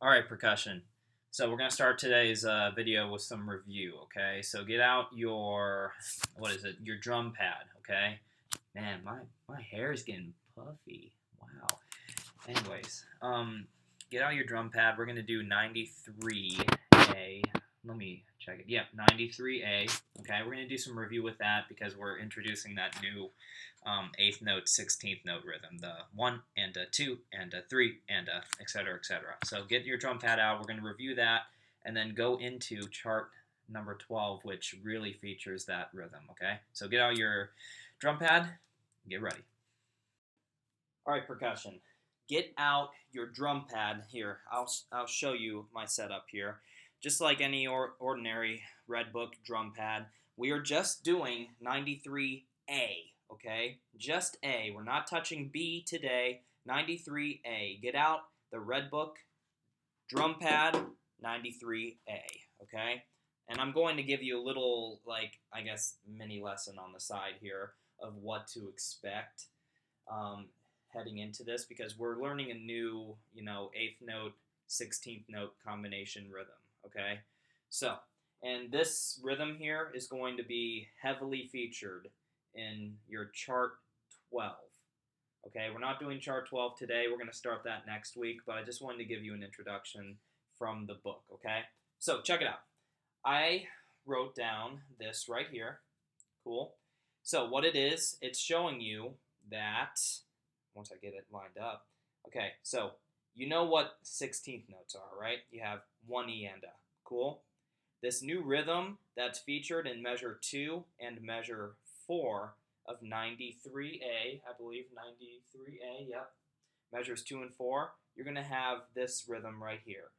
All right, percussion. So we're going to start today's video with some review, okay? So get out your, what is it, your drum pad, okay? Man, my hair is getting puffy. Wow. Anyways, get out your drum pad. We're going to do 93A. Let me check it. Yeah, 93A. Okay, we're going to do some review with that because we're introducing that new 8th note, 16th note rhythm. The 1 and a 2 and a 3 and a etc. etc. So get your drum pad out. We're going to review that and then go into chart number 12, which really features that rhythm. Okay, so get out your drum pad. Get ready. All right, percussion. Get out your drum pad here. I'll show you my setup here. Just like any ordinary Red Book drum pad, we are just doing 93A, okay? Just A. We're not touching B today. 93A. Get out the Red Book drum pad, 93A, okay? And I'm going to give you a little, I guess, mini lesson on the side here of what to expect heading into this, because we're learning a new, 8th note, 16th note combination rhythm, okay? So, and this rhythm here is going to be heavily featured in your chart 12, okay? We're not doing chart 12 today. We're going to start that next week, but I just wanted to give you an introduction from the book, okay? So, check it out. I wrote down this right here. Cool. So, what it is, it's showing you that once I get it lined up. Okay, so you know what 16th notes are, right? You have 1 E and a. Cool? This new rhythm that's featured in measure 2 and measure 4 of 93A, I believe 93A, yep. Measures 2 and 4, you're going to have this rhythm right here.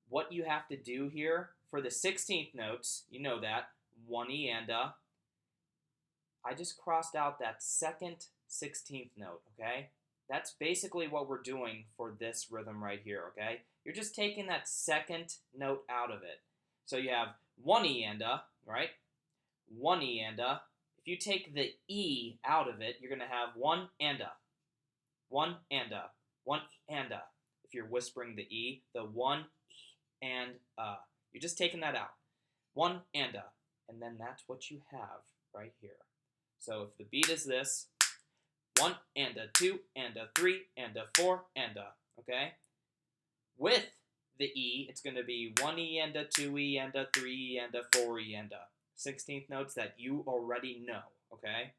What you have to do here for the 16th notes, you know that, 1 E and a. I just crossed out that second 16th note, okay? That's basically what we're doing for this rhythm right here, okay? You're just taking that second note out of it. So you have 1 E and a, right? 1 E and a. If you take the E out of it, you're going to have 1 and a. 1 and a. 1 and a. If you're whispering the E, the 1 and a. You're just taking that out. 1 and a. And then that's what you have right here. So if the beat is this, 1 and a, 2 and a, 3 and a, 4 and a, okay? With the E, it's going to be 1 E and a, 2 E and a, 3 E and a, 4 E and a. 16th notes that you already know, okay?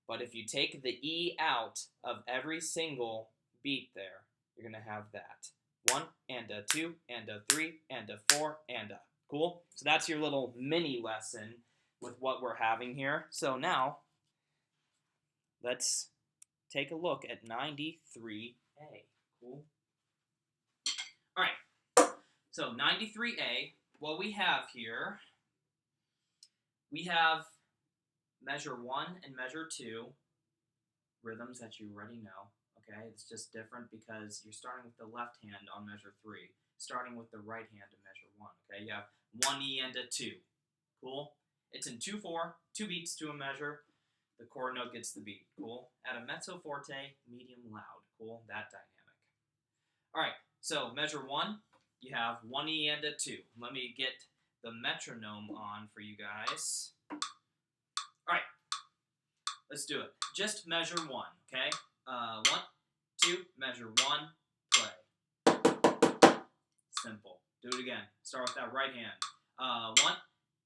But if you take the E out of every single beat there, you're going to have that. 1 and a, 2 and a, 3 and a, 4 and a. Cool? So that's your little mini lesson with what we're having here. So now, let's take a look at 93A. Cool? All right. So 93A, what we have here, we have measure 1 and measure 2, rhythms that you already know. Okay, it's just different because you're starting with the left hand on measure 3, starting with the right hand in measure 1. Okay, you have 1 E and a 2. Cool? It's in 2/4, 2 beats to a measure. The chord note gets the beat. Cool? At a mezzo forte, medium loud. Cool? That dynamic. All right, so measure 1, you have 1 E and a 2. Let me get the metronome on for you guys. All right, let's do it. Just measure 1, okay? 1, 2, measure 1, play. Simple. Do it again. Start with that right hand. 1,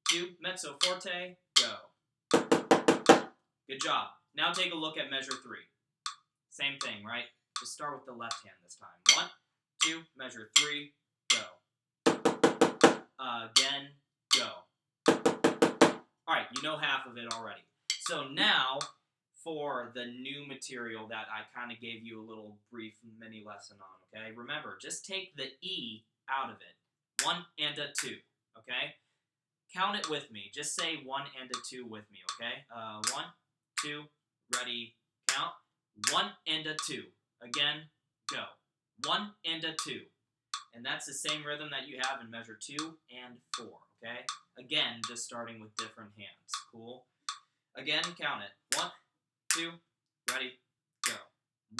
2, mezzo forte, go. Good job. Now take a look at measure 3. Same thing, right? Just start with the left hand this time. 1, 2, measure 3, go. Again, go. All right, you know half of it already. So now, for the new material that I kind of gave you a little brief mini lesson on, okay? Remember, just take the E out of it. 1 and a 2, okay? Count it with me. Just say 1 and a 2 with me, okay? 1, 2, ready, count. 1 and a 2. Again, go. 1 and a 2. And that's the same rhythm that you have in measure 2 and 4, okay? Again, just starting with different hands. Cool? Again, count it. 1, 2, ready, go.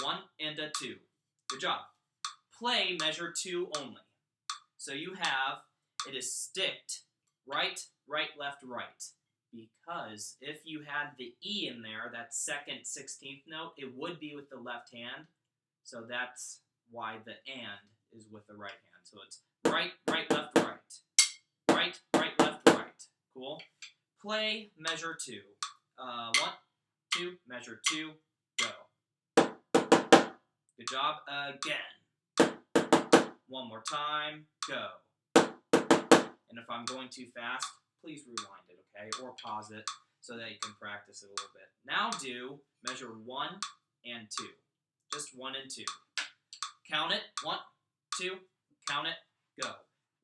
1 and a 2. Good job. Play measure 2 only. So you have, it is sticked right, right, left, right. Because if you had the E in there, that second 16th note, it would be with the left hand. So that's why the and is with the right hand. So it's right, right, left, right. Right, right, left, right. Cool? Play measure 2. 1, 2, measure 2, go. Good job. Again. One more time, go. And if I'm going too fast, please rewind it, okay? Or pause it so that you can practice it a little bit. Now do measure 1 and 2. Just 1 and 2. Count it. 1, 2. Count it. Go.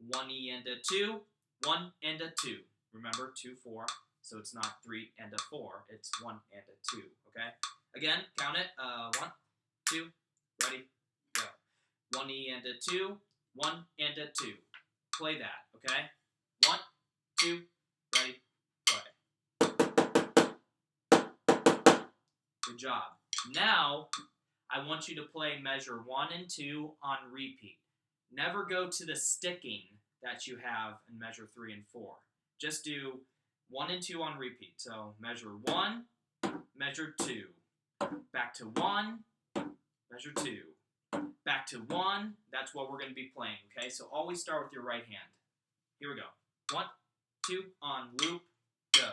1 E and a 2. 1 and a 2. Remember, 2, 4. So it's not 3 and a 4. It's 1 and a 2. Okay? Again, count it. 1, 2. Ready? Go. 1 E and a 2. 1 and a 2. Play that. Okay? 1, 2. Ready? Play. Good job. Now, I want you to play measure 1 and 2 on repeat. Never go to the sticking that you have in measure 3 and 4. Just do 1 and 2 on repeat. So measure 1, measure 2. Back to 1, measure 2. Back to 1. That's what we're going to be playing, okay? So always start with your right hand. Here we go. 1, 2, on loop, go.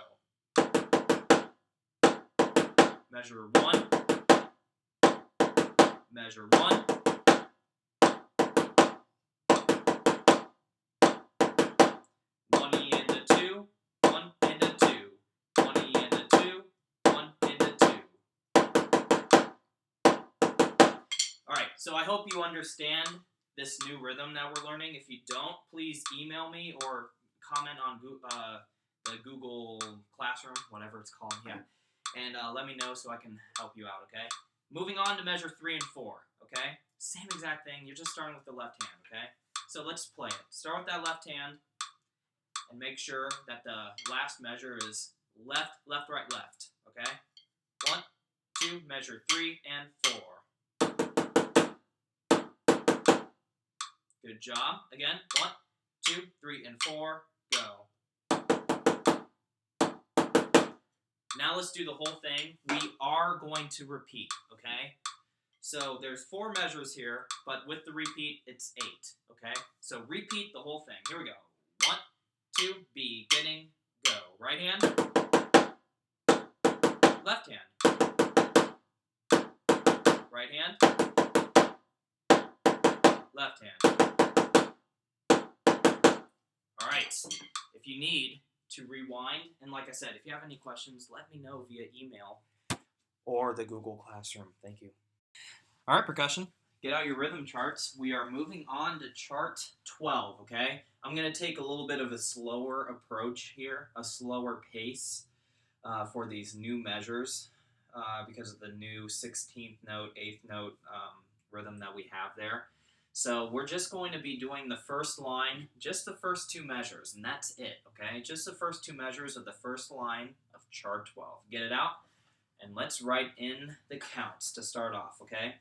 Measure 1. Measure 1. So I hope you understand this new rhythm that we're learning. If you don't, please email me or comment on the Google Classroom, whatever it's called, yeah. And let me know so I can help you out, okay? Moving on to measure 3 and 4, okay? Same exact thing, you're just starting with the left hand, okay? So let's play it. Start with that left hand and make sure that the last measure is left, left, right, left, okay? 1, 2, measure 3 and 4. Good job. Again, 1, 2, 3, and 4, go. Now let's do the whole thing. We are going to repeat, okay? So there's 4 measures here, but with the repeat, it's 8, okay? So repeat the whole thing. Here we go. 1, 2, beginning, go. Right hand. Left hand. Right hand. Left hand. All right, if you need to rewind, and like I said, if you have any questions, let me know via email or the Google Classroom. Thank you. All right, percussion, get out your rhythm charts. We are moving on to chart 12, okay? I'm going to take a little bit of a slower approach here, a slower pace for these new measures because of the new 16th note, 8th note rhythm that we have there. So we're just going to be doing the first line, just the first 2 measures, and that's it, okay? Just the first 2 measures of the first line of chart 12. Get it out, and let's write in the counts to start off, okay?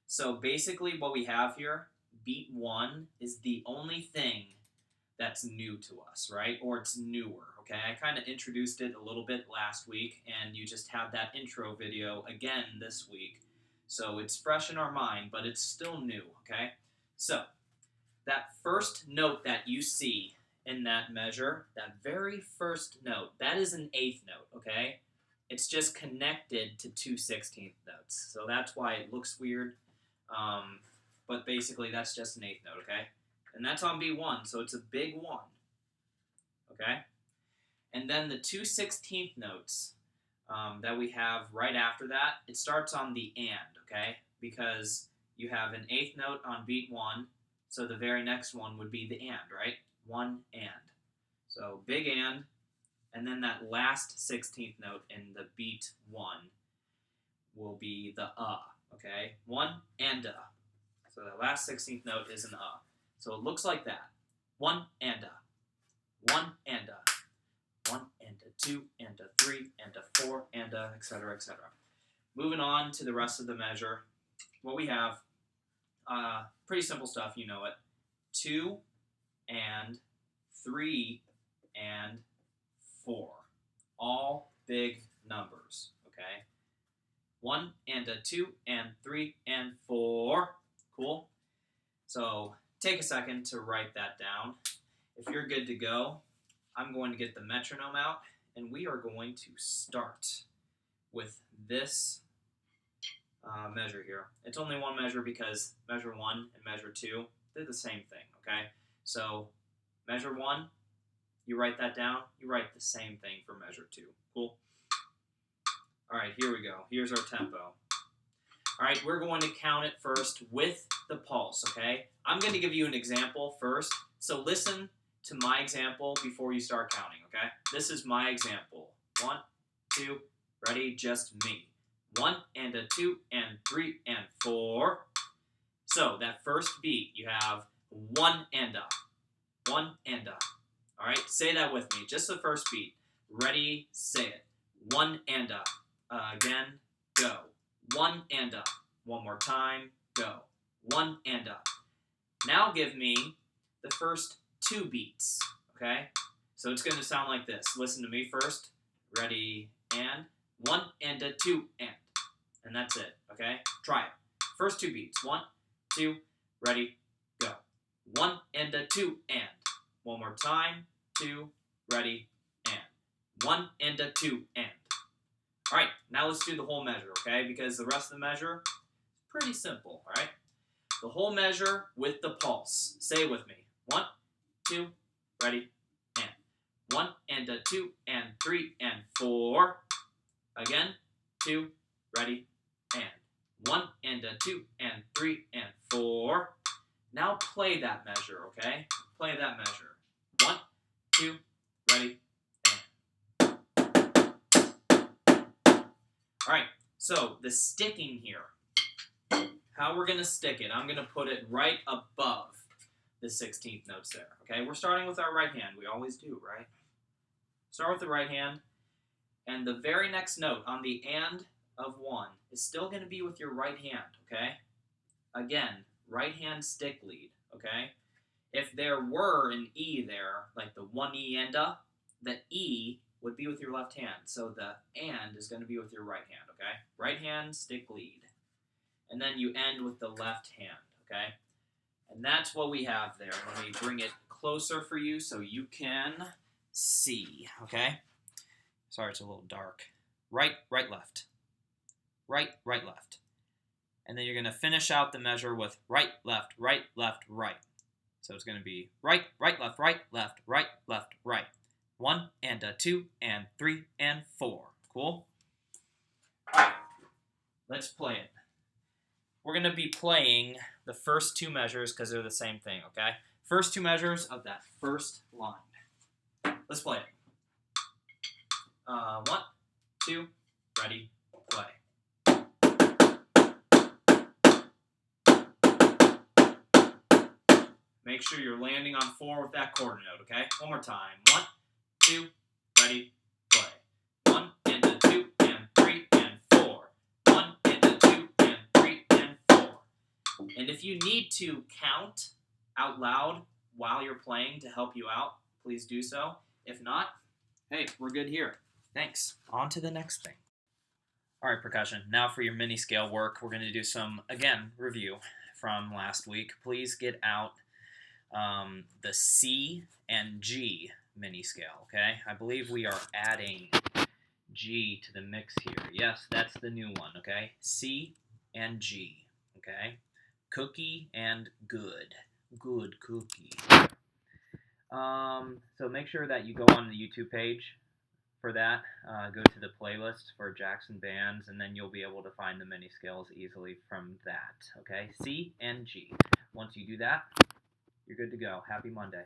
So basically what we have here, beat 1 is the only thing that's new to us, right? Or it's newer, okay? I kind of introduced it a little bit last week, and you just have that intro video again this week. So it's fresh in our mind, but it's still new, okay? So, that first note that you see in that measure, that very first note, that is an 8th note, okay? It's just connected to 2 16th notes. So that's why it looks weird, but basically that's just an 8th note, okay? And that's on B1, so it's a big 1, okay? And then the 2 16th notes that we have right after that, it starts on the and, okay? Because you have an 8th note on beat 1, so the very next one would be the and, right? 1 and. So big and then that last 16th note in the beat 1 will be the okay? 1 and So the last 16th note is an So it looks like that. 1 and 1 and 1 and 2 and 3 and 4 and etc., etc. Moving on to the rest of the measure, what we have, pretty simple stuff, you know it. 2, and 3 and 4. All big numbers, okay? 1 and a 2 and 3 and 4. Cool? So take a second to write that down. If you're good to go, I'm going to get the metronome out, and we are going to start with this measure here. It's only one measure because measure 1 and measure 2, they're the same thing, okay? So measure 1, you write that down, you write the same thing for measure 2. Cool? All right, here we go. Here's our tempo. All right, we're going to count it first with the pulse, okay? I'm going to give you an example first, so listen to my example before you start counting, okay? This is my example. 1, 2, ready, just me. 1 and a 2 and 3 and 4. So that first beat, you have 1 and up, 1 and up. All right, say that with me, just the first beat. Ready, say it. 1 and up. Again, go. 1 and up. One more time, go. 1 and up. Now give me the first 2 beats, okay? So it's going to sound like this. Listen to me first. Ready, and 1 and a 2 and that's it, okay? Try it. First 2 beats. 1, 2, ready, go. 1 and a 2 and. One more time. 2, ready, and. 1 and a 2 and. All right, now let's do the whole measure, okay? Because the rest of the measure is pretty simple, all right? The whole measure with the pulse. Say it with me. 1, 2, ready, and. 1 and a 2 and 3 and 4. Again, 2, ready, and. 1 and a 2 and 3 and 4. Now play that measure, okay? Play that measure. 1, 2, ready, and. All right, so the sticking here. How we're going to stick it, I'm going to put it right above the 16th notes there, okay? We're starting with our right hand. We always do, right? Start with the right hand, and the very next note on the and of 1 is still going to be with your right hand, okay? Again, right hand stick lead, okay? If there were an E there, like the 1 E and a, the E would be with your left hand, so the and is going to be with your right hand, okay? Right hand, stick lead. And then you end with the left hand, okay? And that's what we have there. Let me bring it closer for you so you can see, okay? Sorry, it's a little dark. Right, right, left. Right, right, left. And then you're going to finish out the measure with right, left, right, left, right. So it's going to be right, right, left, right, left, right, left, right. 1 and a 2 and 3 and 4. Cool? All right, let's play it. We're going to be playing the first 2 measures because they're the same thing, okay? First 2 measures of that first line. Let's play it. 1, 2, ready, play. Make sure you're landing on 4 with that quarter note, okay? One more time. 1, 2, ready, play. 1 and a 2 and 3 and 4. 1 and a 2 and 3 and 4. And if you need to count out loud while you're playing to help you out, please do so. If not, hey, we're good here. Thanks. On to the next thing. All right, percussion. Now for your mini scale work, we're going to do some, again, review from last week. Please get out the C and G mini scale, okay? I believe we are adding G to the mix here. Yes, that's the new one, okay? C and G, okay? Cookie and good. Good cookie. So make sure that you go on the YouTube page for that. Go to the playlist for Jackson bands, and then you'll be able to find the mini scales easily from that, okay? C and G. Once you do that, you're good to go. Happy Monday.